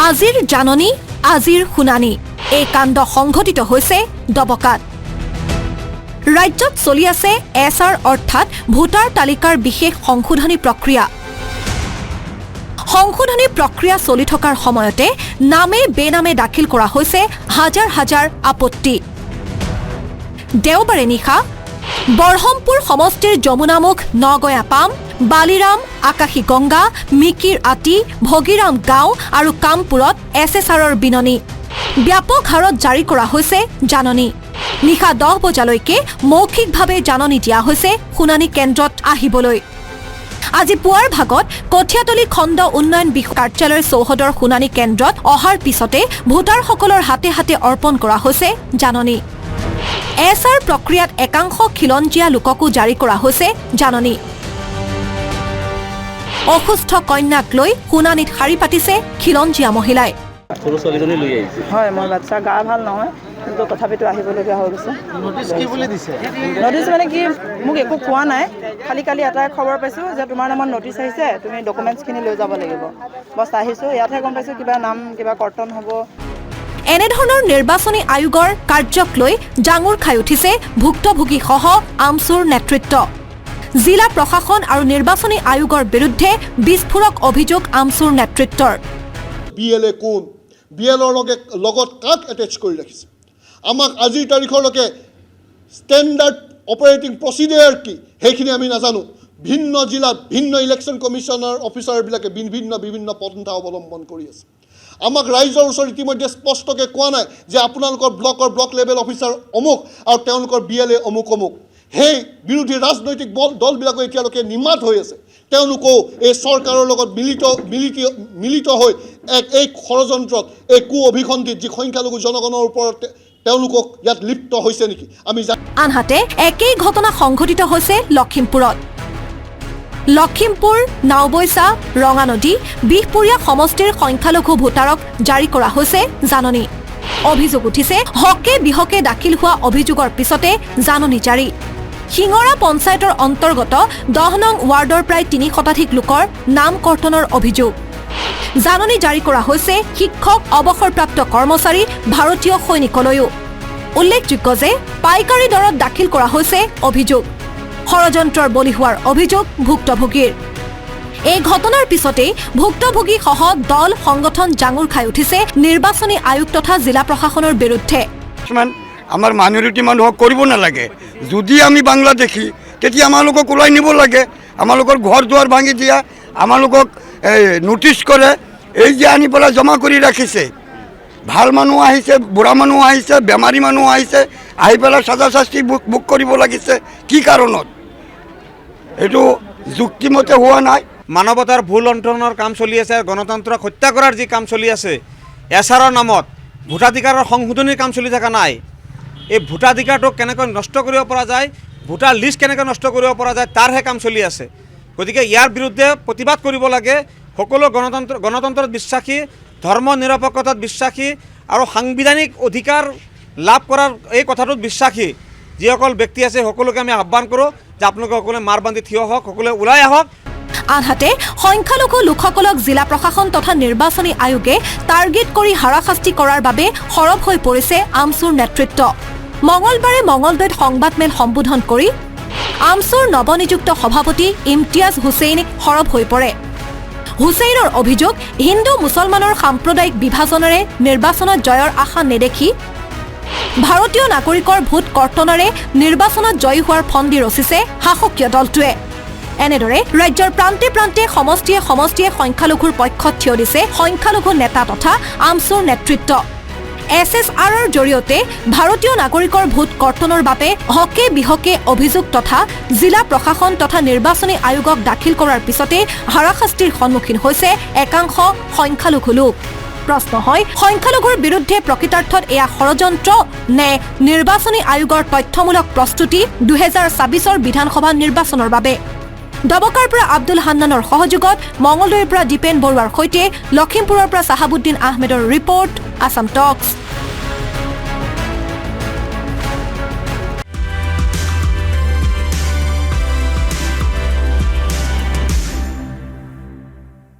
আজিৰ জাননী আজিৰ শুনানি এই কাণ্ড সংঘটিত হৈছে দবকাত ৰাজ্যত চলি আছে এছআৰ অৰ্থাৎ ভোটাৰ তালিকাৰ বিশেষ সংশোধনী প্ৰক্ৰিয়া চলি থকাৰ সময়তে নামে বেনামে দাখিল কৰা হৈছে হাজাৰ হাজাৰ আপত্তি দেওবাৰে নিশা বৰহমপুৰ সমষ্টিৰ যমুনামুখ নগয়া পাম বালিৰাম আকাশী গংগা মিকিৰ আতি ভগীৰাম গাঁও আৰু কামপুৰত এছএছআৰৰ বিননি ব্যাপক হাৰত জাৰি কৰা হৈছে জাননী নিশা 10 বজালৈকে মৌখিকভাৱে জাননী দিয়া হৈছে শুনানি কেন্দ্ৰত আহিবলৈ আজি পুৱাৰ ভাগত কঠিয়াতলী খণ্ড উন্নয়ন কাৰ্যালয়ৰ চৌহদৰ শুনানি কেন্দ্ৰত অহাৰ পিছতে ভোটাৰসকলৰ হাতে হাতে অৰ্পণ কৰা হৈছে জাননী এছআৰ প্ৰক্ৰিয়াত একাংশ খিলঞ্জীয়া লোককো জাৰি কৰা হৈছে জাননী অসুস্থ কন্যাক লৈ শুনানিত শাৰী পাতিছে খিলঞ্জীয়া মহিলাই হয় মোৰ বাচ্চা গা ভাল নহয় কিন্তু তথাপিতো আহিবলগীয়া হৈ গৈছে নটিচ মানে কি মোক একো কোৱা নাই খালি কালি এটাই খবৰ পাইছোঁ যে তোমাৰ নামত নটিচ আহিছে তুমি ডকুমেণ্টছখিনি লৈ যাব লাগিব বছ আহিছোঁ ইয়াতহে গম পাইছোঁ কিবা নাম কিবা কৰ্তন হ'ব এনেধৰণৰ নিৰ্বাচনী আয়োগৰ কাৰ্যক লৈ জাঙুৰ খাই উঠিছে ভুক্তভোগীসহ আমচুৰ নেতৃত্ব জিলা প্ৰশাসন আৰু নিৰ্বাচনী আয়োগৰ বিৰুদ্ধে বিস্ফোৰক অভিযোগ আমচুৰ নেতৃত্বৰ বিএলএ কোন বিএলৰ লগত কাক এটেচ কৰি ৰাখিছে আমাক আজিৰ তাৰিখলৈকে ষ্টেণ্ডাৰ্ড অপাৰেটিং প্ৰচিডিয়াৰ কি সেইখিনি আমি নাজানো ভিন্ন জিলাত ভিন্ন ইলেকশ্যন কমিশ্যনাৰ অফিচাৰবিলাকে বিভিন্ন পন্থা অৱলম্বন কৰি আছে আমাক ৰাইজৰ ওচৰত ইতিমধ্যে স্পষ্টকৈ কোৱা নাই যে আপোনালোকৰ ব্লক লেভেল অফিচাৰ অমুক আৰু তেওঁলোকৰ বিএলএ অমুক সেই বিৰোধী ৰাজনৈতিক দলবিলাকে এতিয়ালৈকে নিমাত হৈ আছে তেওঁলোকেও এই চৰকাৰৰ লগত মিলিত হৈ এই ষড়যন্ত্ৰত এই কু অভিসন্ধিত যি সংখ্যালঘু জনগণৰ ওপৰত তেওঁলোকক ইয়াত লিপ্ত হৈছে নেকি আমি আনহাতে একেই ঘটনা সংঘটিত হৈছে লখিমপুৰত লখিমপুৰ নাওবৈচা ৰঙানদী বিহপুৰীয়া সমষ্টিৰ সংখ্যালঘু ভোটাৰক জাৰি কৰা হৈছে জাননী অভিযোগ উঠিছে হকে বিহকে দাখিল হোৱা অভিযোগৰ পিছতে জাননী জাৰি সিঙৰা পঞ্চায়তৰ অন্তৰ্গত 10 নং ৱাৰ্ডৰ প্ৰায় 3 শতাধিক লোকৰ নাম কৰ্তনৰ অভিযোগ জাননী জাৰি কৰা হৈছে শিক্ষক অৱসৰপ্ৰাপ্ত কৰ্মচাৰী ভাৰতীয় সৈনিকলৈও উল্লেখযোগ্য যে পাইকাৰী দৰত দাখিল কৰা হৈছে অভিযোগ ষড়যন্ত্ৰৰ বলি হোৱাৰ অভিযোগ ভুক্তভোগীৰ এই ঘটনাৰ পিছতে ভুক্তভোগীসহ দল সংগঠন জাঙুৰ খাই উঠিছে নিৰ্বাচনী আয়োগ তথা জিলা প্ৰশাসনৰ বিৰুদ্ধে আমাৰ মাইনৰিটি মানুহক কৰিব নালাগে যদি আমি বাংলাদেশী তেতিয়া আমালোকক ওলাই নিব লাগে আমালোকৰ ঘৰ দুৱাৰ ভাঙি দিয়া আমালোকক নোটিছ কৰে এই যে আনি পেলাই জমা কৰি ৰাখিছে ভাল মানুহ আহিছে বুঢ়া মানুহ আহিছে বেমাৰী মানুহ আহিছে আহি পেলাই সাজা শাস্তি বুক কৰিব লাগিছে কি কাৰণত এইটো যুক্তিমতে হোৱা নাই মানৱতাৰ ভুল লণ্ঠনৰ কাম চলি আছে গণতন্ত্ৰক হত্যা কৰাৰ যি কাম চলি আছে এছআৰৰ নামত ভোটাধিকাৰৰ সংশোধনীৰ কাম চলি থকা নাই এই ভোটাধিকাৰটোক কেনেকৈ নষ্ট কৰিব পৰা যায় ভোটাৰ লিষ্ট কেনেকৈ নষ্ট কৰিব পৰা যায় তাৰহে কাম চলি আছে গতিকে ইয়াৰ বিৰুদ্ধে প্ৰতিবাদ কৰিব লাগে সকলো গণতন্ত্ৰত বিশ্বাসী ধৰ্ম নিৰপেক্ষতাত বিশ্বাসী আৰু সাংবিধানিক অধিকাৰ লাভ কৰাৰ এই কথাটোত বিশ্বাসী যিসকল ব্যক্তি আছে সকলোকে আমি আহ্বান কৰোঁ যে আপোনালোকে সকলোৱে মাৰ বান্ধি থিয় হওক সকলোৱে ওলাই আহক আনহাতে সংখ্যালঘু লোকসকলক জিলা প্ৰশাসন তথা নিৰ্বাচনী আয়োগে টাৰ্গেট কৰি হাৰাশাস্তি কৰাৰ বাবে সৰব হৈ পৰিছে আমচুৰ নেতৃত্ব মঙলবাৰে মঙলদৈত সংবাদমেল সম্বোধন কৰি আমচুৰ নৱনিযুক্ত সভাপতি ইমতিয়াজ হুছেইন সৰব হৈ পৰে হুছেইনৰ অভিযোগ হিন্দু মুছলমানৰ সাম্প্ৰদায়িক বিভাজনেৰে নিৰ্বাচনত জয়ৰ আশা নেদেখি ভাৰতীয় নাগৰিকৰ ভোট কৰ্তনেৰে নিৰ্বাচনত জয়ী হোৱাৰ ফন্দি ৰচিছে শাসকীয় দলটোৱে এনেদৰে ৰাজ্যৰ প্ৰান্তে প্ৰান্তে সমষ্টিয়ে সংখ্যালঘুৰ পক্ষত থিয় দিছে সংখ্যালঘু নেতা তথা আমচুৰ নেতৃত্ব এছএছআৰৰ জৰিয়তে ভাৰতীয় নাগৰিকৰ ভোট কৰ্তনৰ বাবে হকে বিহকে অভিযোগ তথা জিলা প্ৰশাসন তথা নিৰ্বাচনী আয়োগক দাখিল কৰাৰ পিছতে হাৰাশাস্তিৰ সন্মুখীন হৈছে একাংশ সংখ্যালঘু লোক প্ৰশ্ন হয় সংখ্যালঘুৰ বিৰুদ্ধে প্ৰকৃতাৰ্থত এয়া ষড়যন্ত্ৰ নে নিৰ্বাচনী আয়োগৰ তথ্যমূলক প্ৰস্তুতি 2024 বিধানসভা নিৰ্বাচনৰ বাবে দবকাৰ পৰা আব্দুল হান্নানৰ সহযোগত মঙলদৈৰ পৰা দীপেন বৰুৱাৰ সৈতে লখিমপুৰৰ পৰা চাহাবুদ্দিন আহমেদৰ ৰিপৰ্ট আছাম টক্স